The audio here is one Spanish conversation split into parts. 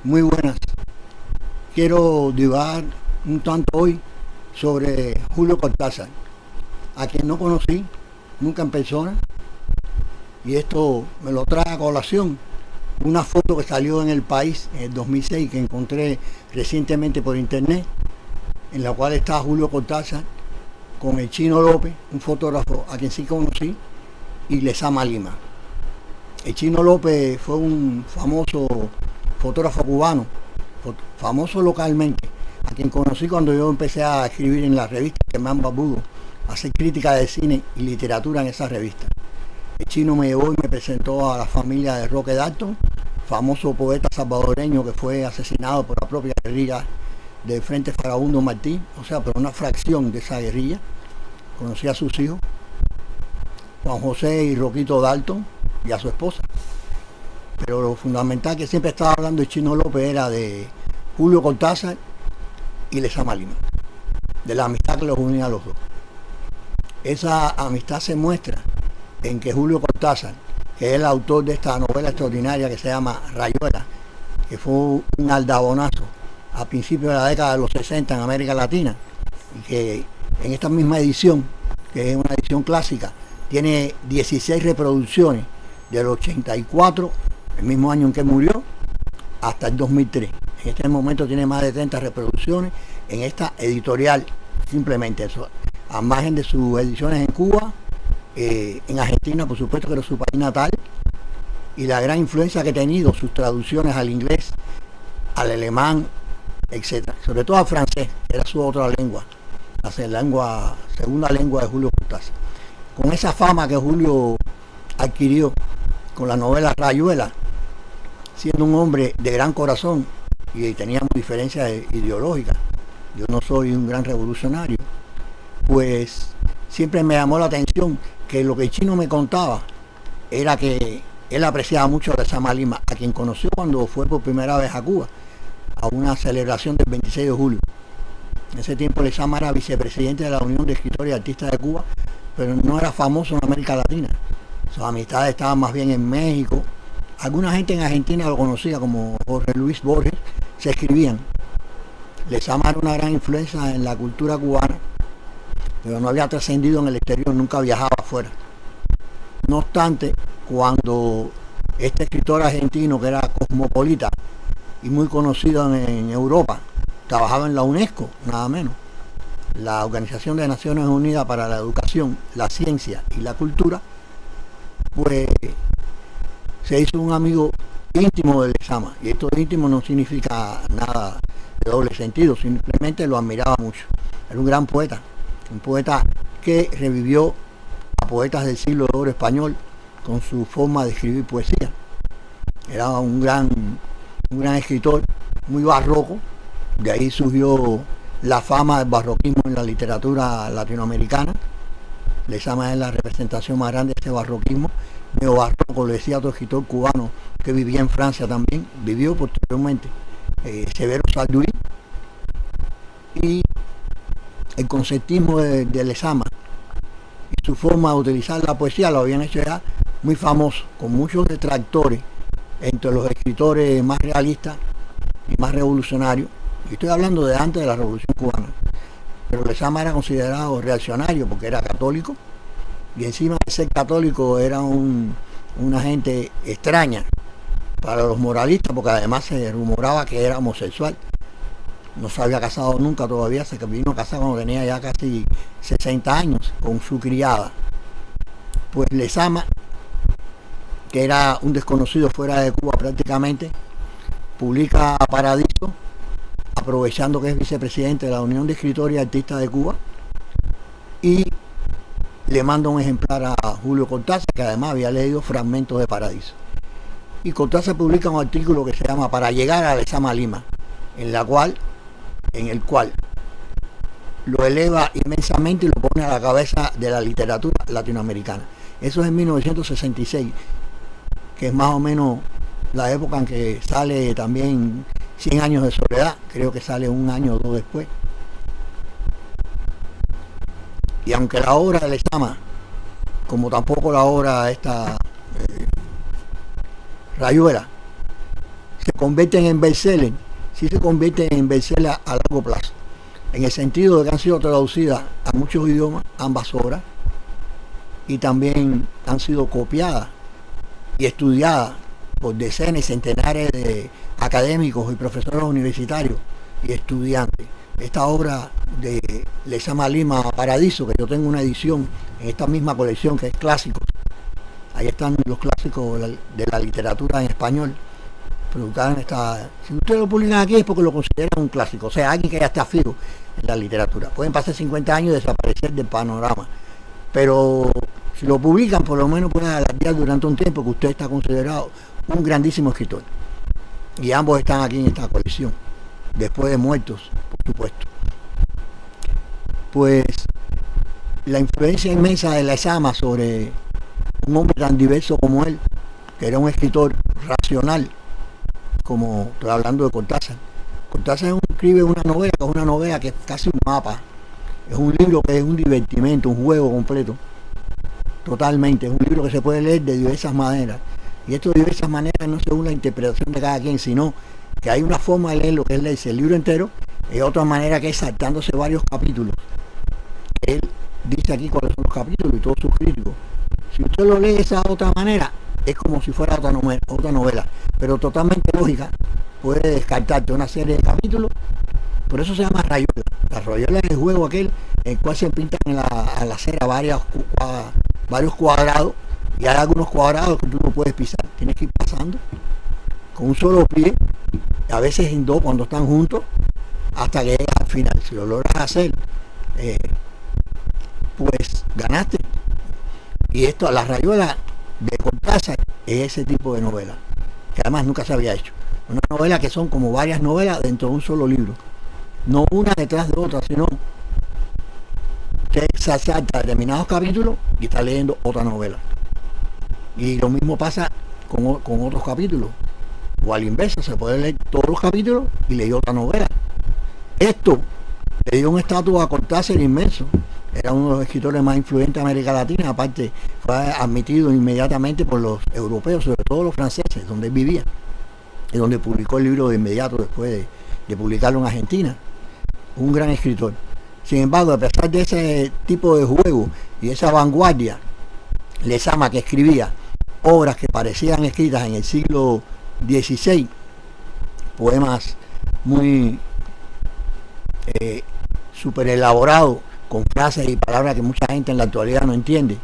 Muy buenas. Quiero divagar un tanto hoy sobre Julio Cortázar, a quien no conocí nunca en persona, y esto me lo trae a colación una foto que salió en El País en el 2006 que encontré recientemente por internet, en la cual está Julio Cortázar con el Chino López, un fotógrafo a quien sí conocí, y Lezama Lima. El Chino López fue un famoso fotógrafo cubano, famoso localmente, a quien conocí cuando yo empecé a escribir en la revista Germán Barbudo, a hacer crítica de cine y literatura en esa revista. El Chino me llevó y me presentó a la familia de Roque Dalton, famoso poeta salvadoreño que fue asesinado por la propia guerrilla del Frente Farabundo Martí, o sea, por una fracción de esa guerrilla. Conocí a sus hijos, Juan José y Roquito Dalton, y a su esposa. Pero lo fundamental que siempre estaba hablando el Chino López era de Julio Cortázar y Lezama Lima, de la amistad que los unía a los dos. Esa amistad se muestra en que Julio Cortázar, que es el autor de esta novela extraordinaria que se llama Rayuela, que fue un aldabonazo a principios de la década de los 60 en América Latina, y que en esta misma edición, que es una edición clásica, tiene 16 reproducciones del 84, el mismo año en que murió, hasta el 2003. En este momento tiene más de 30 reproducciones en esta editorial, simplemente eso, a margen de sus ediciones en Cuba, en Argentina, por supuesto, que era su país natal, y la gran influencia que ha tenido sus traducciones al inglés, al alemán, etc. Sobre todo al francés, que era su otra lengua, la segunda lengua de Julio Cortázar. Con esa fama que Julio adquirió con la novela Rayuela, siendo un hombre de gran corazón, y teníamos diferencias ideológicas, yo no soy un gran revolucionario, pues siempre me llamó la atención que lo que el Chino me contaba era que él apreciaba mucho a Lezama Lima, a quien conoció cuando fue por primera vez a Cuba, a una celebración del 26 de julio. En ese tiempo Lezama era vicepresidente de la Unión de Escritores y Artistas de Cuba, pero no era famoso en América Latina. Sus amistades estaban más bien en México. Alguna gente en Argentina lo conocía, como Jorge Luis Borges, se escribían. Lezama era una gran influencia en la cultura cubana, pero no había trascendido en el exterior, nunca viajaba afuera. No obstante, cuando este escritor argentino, que era cosmopolita y muy conocido en Europa, trabajaba en la UNESCO, nada menos, la Organización de Naciones Unidas para la Educación, la Ciencia y la Cultura, pues se hizo un amigo íntimo de Lezama. Y esto de íntimo no significa nada de doble sentido, simplemente lo admiraba mucho. Era un gran poeta, un poeta que revivió a poetas del siglo de oro español con su forma de escribir poesía. Era un gran escritor, muy barroco. De ahí surgió la fama del barroquismo en la literatura latinoamericana. Lezama es la representación más grande de ese barroquismo. Neobarroco, lo decía otro escritor cubano que vivía en Francia también, vivió posteriormente, Severo Sarduy. Y el conceptismo de Lezama y su forma de utilizar la poesía lo habían hecho ya muy famoso, con muchos detractores entre los escritores más realistas y más revolucionarios. Y estoy hablando de antes de la Revolución Cubana. Pero Lezama era considerado reaccionario porque era católico, y encima de ser católico era una gente extraña para los moralistas, porque además se rumoraba que era homosexual. No se había casado nunca todavía, se vino a casar cuando tenía ya casi 60 años con su criada. Pues Lezama, que era un desconocido fuera de Cuba prácticamente, publica Paradiso, aprovechando que es vicepresidente de la Unión de Escritores y Artistas de Cuba, y le manda un ejemplar a Julio Cortázar, que además había leído fragmentos de Paradiso. Y Cortázar publica un artículo que se llama Para llegar a Lezama Lima, en el cual lo eleva inmensamente y lo pone a la cabeza de la literatura latinoamericana. Eso es en 1966, que es más o menos la época en que sale también 100 años de soledad, creo que sale un año o dos después. Y aunque la obra de Lezama, como tampoco la obra esta Rayuela, se convierten en bestsellers, sí se convierten en bestsellers a largo plazo, en el sentido de que han sido traducidas a muchos idiomas, ambas obras, y también han sido copiadas y estudiadas por decenas y centenares de académicos y profesores universitarios y estudiantes. Esta obra de Lezama Lima Paradiso, que yo tengo una edición en esta misma colección que es clásicos, ahí están los clásicos de la literatura en español, publicados en esta. Si ustedes lo publican aquí es porque lo consideran un clásico, o sea, alguien que ya está fijo en la literatura. Pueden pasar 50 años y desaparecer del panorama, pero si lo publican, por lo menos pueden alardear durante un tiempo que usted está considerado un grandísimo escritor. Y ambos están aquí en esta colección, después de muertos, por supuesto. Pues la influencia inmensa de Lezama sobre un hombre tan diverso como él, que era un escritor racional, como estoy hablando de Cortázar. Cortázar escribe una novela que es casi un mapa, es un libro que es un divertimento, un juego completo. Totalmente, es un libro que se puede leer de diversas maneras. Y esto de diversas maneras no según la interpretación de cada quien, sino que hay una forma de leer lo que es leerse el libro entero, y otra manera que es saltándose varios capítulos. Él dice aquí cuáles son los capítulos y todos sus críticos. Si usted lo lee de esa otra manera, es como si fuera otra novela, pero totalmente lógica. Puede descartarte una serie de capítulos. Por eso se llama rayola. La rayola es el juego aquel en el cual se pintan a la acera varios cuadrados, y hay algunos cuadrados que tú no puedes pisar, tienes que ir pasando con un solo pie, a veces en dos cuando están juntos, hasta que llegas al final. Si lo logras hacer, pues ganaste. Y esto, la rayuela de Cortázar, es ese tipo de novela, que además nunca se había hecho. Una novela que son como varias novelas dentro de un solo libro, no una detrás de otra, sino que se salta determinados capítulos y está leyendo otra novela. Y lo mismo pasa con otros capítulos, o al inverso, se puede leer todos los capítulos y leer otra novela. Esto le dio un estatus a Cortázar inmenso. Era uno de los escritores más influyentes de América Latina, aparte fue admitido inmediatamente por los europeos, sobre todo los franceses, donde él vivía, y donde publicó el libro de inmediato después de publicarlo en Argentina. Un gran escritor. Sin embargo, a pesar de ese tipo de juego y esa vanguardia, Lezama, que escribía obras que parecían escritas en el siglo XVI, poemas muy súper elaborados, con frases y palabras que mucha gente en la actualidad no entiende,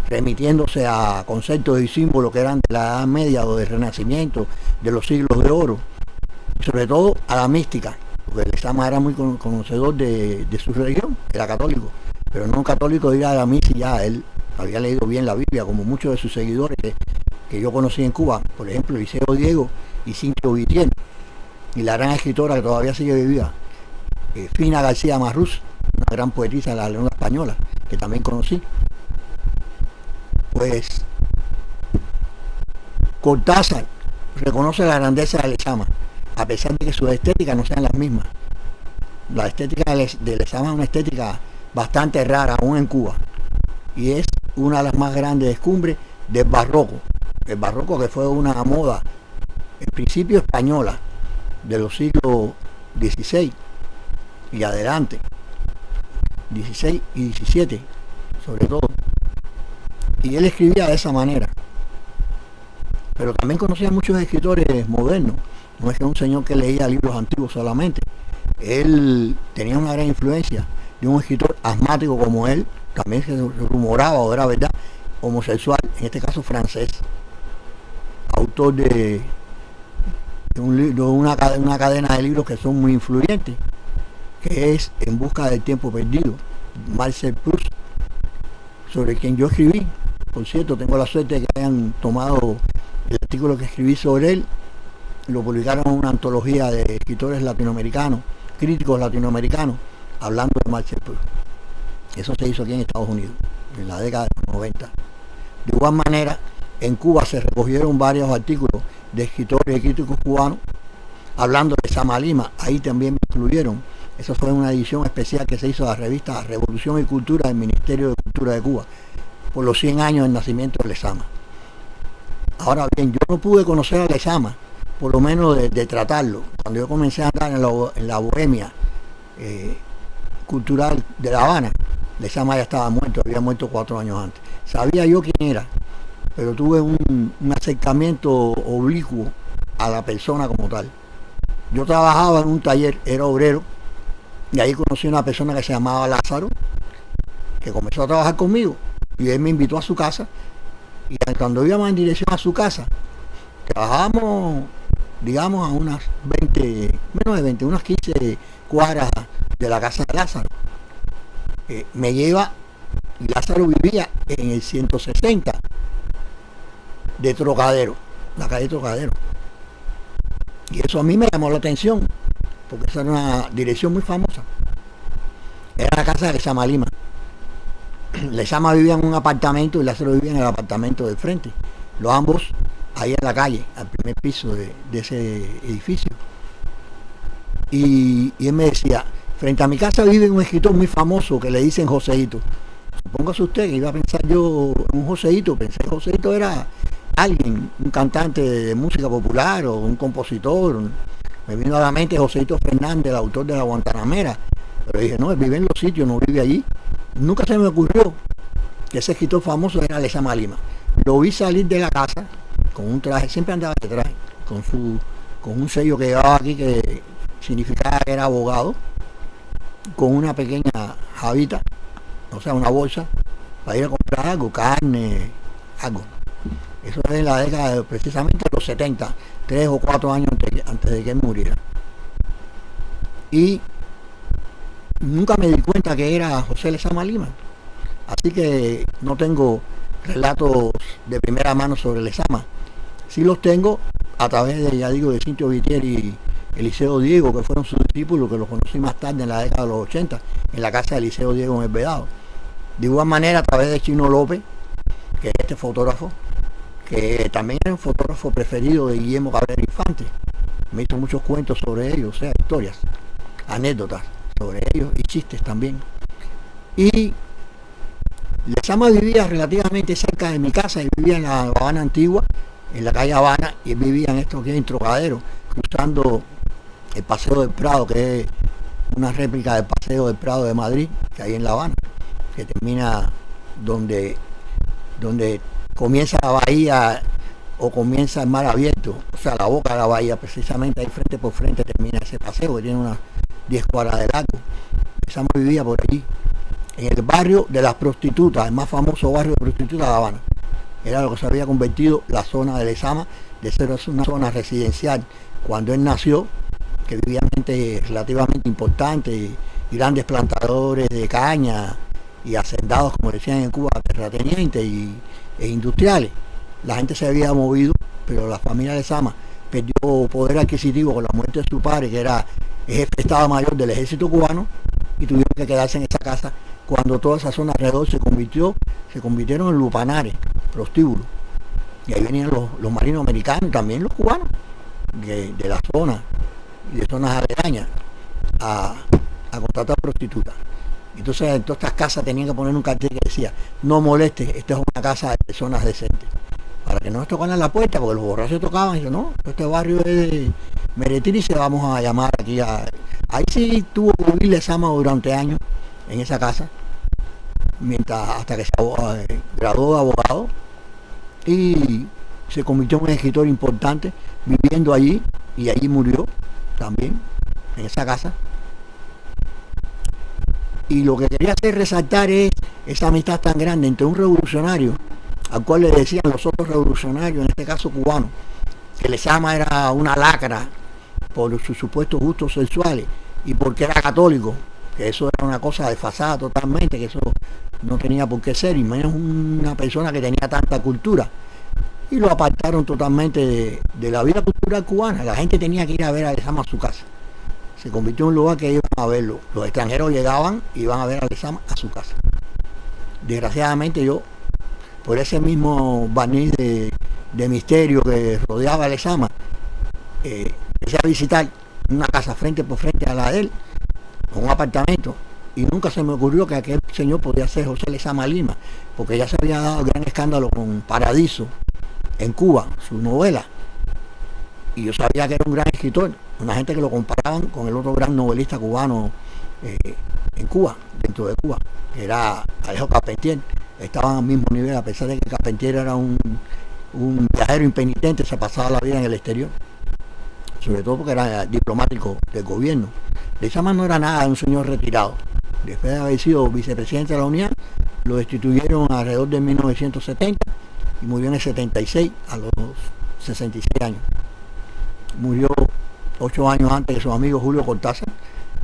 remitiéndose a conceptos y símbolos que eran de la Edad Media o del Renacimiento, de los siglos de oro, y sobre todo a la mística, porque Lezama era muy conocedor de su religión, era católico, pero no católico de ir a la misa y ya. Él había leído bien la Biblia, como muchos de sus seguidores que yo conocí en Cuba, por ejemplo Eliseo Diego y Cincho Vitier, y la gran escritora que todavía sigue viva, Fina García Marrús, una gran poetisa de la lengua española, que también conocí. Pues Cortázar reconoce la grandeza de Lezama, a pesar de que sus estéticas no sean las mismas. La estética de Lezama es una estética bastante rara, aún en Cuba, y es una de las más grandes escumbres del barroco. El barroco, que fue una moda en principio española de los siglos XVI y adelante, 16 y 17 sobre todo, y él escribía de esa manera. Pero también conocía a muchos escritores modernos, no es que un señor que leía libros antiguos solamente. Él tenía una gran influencia de un escritor asmático como él, también se rumoraba, o era verdad, homosexual, en este caso francés, autor de una cadena de libros que son muy influyentes, que es En busca del tiempo perdido, Marcel Proust, sobre quien yo escribí. Por cierto, tengo la suerte de que hayan tomado el artículo que escribí sobre él, lo publicaron en una antología de escritores latinoamericanos, críticos latinoamericanos, hablando de Marcel Proust. Eso se hizo aquí en Estados Unidos, en la década de los 90. De igual manera, en Cuba se recogieron varios artículos de escritores y críticos cubanos hablando de Lezama Lima. Ahí también me incluyeron. Eso fue una edición especial que se hizo a la revista Revolución y Cultura del Ministerio de Cultura de Cuba, por los 100 años del nacimiento de Lezama. Ahora bien, yo no pude conocer a Lezama por lo menos de tratarlo. Cuando yo comencé a andar en la bohemia cultural de La Habana, Lezama ya estaba muerto, había muerto 4 años antes. Sabía yo quién era, pero tuve un acercamiento oblicuo a la persona como tal. Yo trabajaba en un taller, era obrero, y ahí conocí a una persona que se llamaba Lázaro, que comenzó a trabajar conmigo, y él me invitó a su casa, y cuando íbamos en dirección a su casa, trabajábamos, digamos, a unas 20, menos de 20, unas 15 cuadras de la casa de Lázaro. Me lleva, y Lázaro vivía en el 160 de Trocadero, la calle Trocadero. Y eso a mí me llamó la atención, porque esa era una dirección muy famosa. Era la casa de Lezama Lima. Lezama vivía en un apartamento y Lázaro vivía en el apartamento del frente. Los ambos ahí en la calle, al primer piso de ese edificio. Y él me decía, frente a mi casa vive un escritor muy famoso que le dicen Joseito. Póngase usted que iba a pensar yo en un Joseito, pensé que Joseito era alguien, un cantante de música popular o un compositor. Me vino a la mente Joseito Fernández, el autor de La Guantanamera. Pero dije, no, él vive en los sitios, no vive allí. Nunca se me ocurrió que ese escritor famoso era Lezama Lima. Lo vi salir de la casa con un traje, siempre andaba de traje, con un sello que llevaba aquí que significaba que era abogado, con una pequeña jabita, o sea, una bolsa, para ir a comprar algo, carne, algo. Eso es en la década de, precisamente de los 70, 3 o 4 años antes de que él muriera. Y nunca me di cuenta que era José Lezama Lima. Así que no tengo relatos de primera mano sobre Lezama. Sí los tengo a través de, ya digo, de Cintio Vitier y Eliseo Diego, que fueron sus discípulos, que los conocí más tarde en la década de los 80, en la casa de Eliseo Diego en El Vedado. De igual manera a través de Chino López, que es este fotógrafo, que también era un fotógrafo preferido de Guillermo Cabrera Infante. Me hizo muchos cuentos sobre ellos, o sea, historias, anécdotas sobre ellos y chistes también. Y Lezama vivía relativamente cerca de mi casa, y vivía en la Habana Antigua, en la calle Habana, y él vivía en esto que es en Trocadero, cruzando el Paseo del Prado, que es una réplica del Paseo del Prado de Madrid, que hay en La Habana, que termina donde comienza la bahía o comienza el mar abierto, o sea, la boca de la bahía, precisamente ahí frente por frente termina ese paseo, que tiene unas 10 cuadras de largo. Lezama vivía por allí, en el barrio de las prostitutas, el más famoso barrio de prostitutas de La Habana. Era lo que se había convertido la zona de Lezama, de ser una zona residencial. Cuando él nació, que vivían gente relativamente importante, y grandes plantadores de caña y hacendados, como decían en Cuba, terratenientes e industriales. La gente se había movido, pero la familia Lezama perdió poder adquisitivo con la muerte de su padre, que era el jefe de Estado Mayor del ejército cubano, y tuvieron que quedarse en esa casa cuando toda esa zona alrededor se convirtieron en lupanares, prostíbulos. Y ahí venían los marinos americanos y también los cubanos de la zona y de zonas aledañas a contratar prostitutas. Entonces en todas estas casas tenían que poner un cartel que decía: no moleste, esta es una casa de personas decentes, para que no nos tocaran la puerta, porque los borrachos tocaban y yo, no, este barrio es de Meretrice, vamos a llamar aquí a... Ahí sí tuvo que vivir Lezama durante años en esa casa, hasta que se graduó de abogado y se convirtió en un escritor importante, viviendo allí, y allí murió también, en esa casa. Y lo que quería hacer resaltar es esa amistad tan grande entre un revolucionario, al cual le decían los otros revolucionarios, en este caso cubanos, que Lezama era una lacra por sus supuestos gustos sexuales y porque era católico, que eso era una cosa desfasada totalmente, que eso no tenía por qué ser, y menos una persona que tenía tanta cultura. Y lo apartaron totalmente de la vida cultural cubana. La gente tenía que ir a ver a Lezama a su casa. Se convirtió en un lugar que iban a verlo. Los extranjeros llegaban y iban a ver a Lezama a su casa. Desgraciadamente yo, por ese mismo barniz de misterio que rodeaba a Lezama, empecé a visitar una casa frente por frente a la de él, con un apartamento, y nunca se me ocurrió que aquel señor podía ser José Lezama Lima, porque ya se había dado el gran escándalo con Paradiso en Cuba, su novela, y yo sabía que era un gran escritor, una gente que lo comparaban con el otro gran novelista cubano eh, en Cuba, dentro de Cuba, que era Alejo Carpentier. Estaban al mismo nivel, a pesar de que Carpentier era un viajero impenitente, se pasaba la vida en el exterior, sobre todo porque era diplomático del gobierno. Lezama no era nada de un señor retirado. Después de haber sido vicepresidente de la Unión, lo destituyeron alrededor de 1970 y murió en el 76 a los 66 años. Murió 8 años antes que su amigo Julio Cortázar,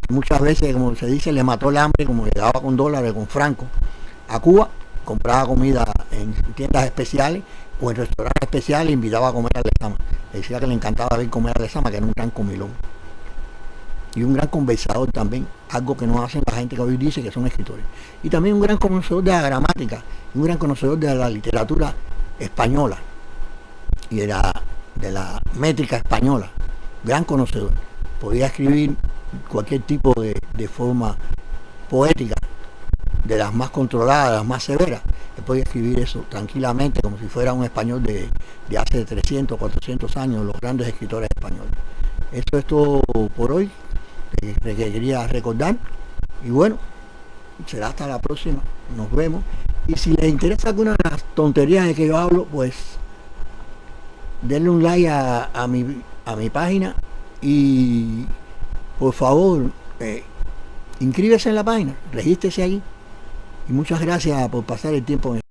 que muchas veces, como se dice, le mató el hambre, como llegaba con dólares, con francos, a Cuba, compraba comida en tiendas especiales o en restaurantes especiales e invitaba a comer a Lezama. Decía que le encantaba ver comer a Lezama, que era un gran comilón. Y un gran conversador también, algo que no hacen la gente que hoy dice que son escritores. Y también un gran conocedor de la gramática, un gran conocedor de la literatura española y de la métrica española, gran conocedor. Podía escribir cualquier tipo de forma poética, de las más controladas, de las más severas. Él podía escribir eso tranquilamente, como si fuera un español de hace 300, 400 años, los grandes escritores españoles. Esto es todo por hoy, que quería recordar. Y bueno, será hasta la próxima. Nos vemos. Y si les interesa alguna de las tonterías de que yo hablo, pues denle un like a mi página y por favor inscríbase en la página, regístrese allí. Y muchas gracias por pasar el tiempo en